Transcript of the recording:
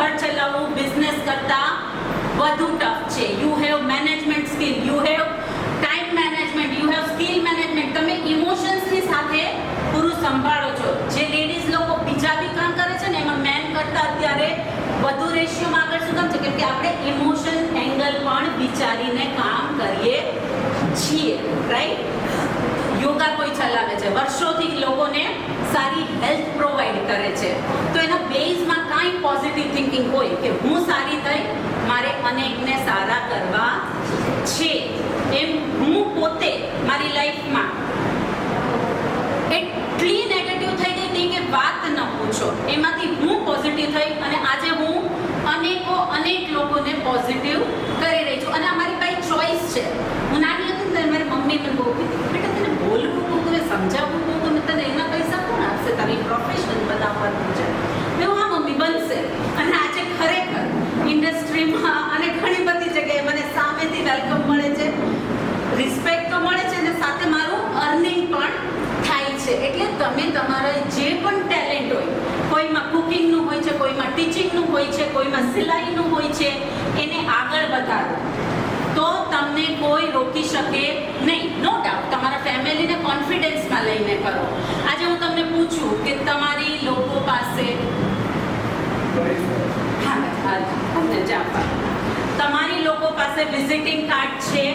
ઘર ચલાવવું બિઝનેસ કરતા વધુ ટફ છે. You have management skill, you have time management, you have skill management. તમે ઇમોશન્સની સાથે પૂરું સંભાળો છો. જે લેડીઝ લોકો બીજા બી કામ કરે છે ને એમાં મેન કરતા અત્યારે વધુ રેશિયોમાં આગળ શું કામ છે? કેમ કે આપણે ઇમોશન એંગલ પણ વિચારીને કામ કરીએ છીએ, રાઈટ? યોગા કોઈ ચલાવે છે, વર્ષોથી લોકોને સારી હેલ્થ પ્રોવાઈડ કરે છે, તો એના બેઝમાં કાંઈ પોઝિટિવ થિંકિંગ હોય કે હું સારી થઈ, મારે અનેકને સારા કરવા છે. એમ હું પોતે મારી લાઈફમાં એટલી નેગેટિવ થઈ ગઈ હતી કે વાત ન પૂછો. એમાંથી હું પોઝિટિવ થઈ અને આજે હું અનેક લોકોને પોઝિટિવ કરી રહી છું. અને અમારી પાસે ચોઈસ છે. હું નાની હતી ને મારી મમ્મી મને બહુ કીધી, બેટા તને બોલવું બહુ ગમે, સમજાવવું બહુ ગમે, તને એના પૈસા કોણ આપશે? તારી પ્રોફેશન બનાવવાનું છે. મેં હા મમ્મી બનશે. અને આજે ખરેખર ઇન્ડસ્ટ્રીમાં અને ઘણી બધી જગ્યાએ મને સામેથી વેલકમ મળે છે, રિસ્પેક્ટ તો મળે છે અને સાથે મારું અર્નિંગ પણ થાય છે. એટલે તમે તમારા જે પણ ટેલેન્ટ હોય, કોઈમાં કુકિંગનું હોય છે, કોઈમાં ટીચિંગનું હોય છે, કોઈમાં સિલાઈનું હોય છે, એને આગળ વધારો તો તમને કોઈ રોકી શકે નહીં. નો ડાઉટ તમારા ફેમિલીને કોન્ફિડન્સમાં લઈને કરો. આજે હું તમને પૂછું કે તમારી લોકો પાસે તમારી લોકો પાસે વિઝિટિંગ કાર્ડ છે?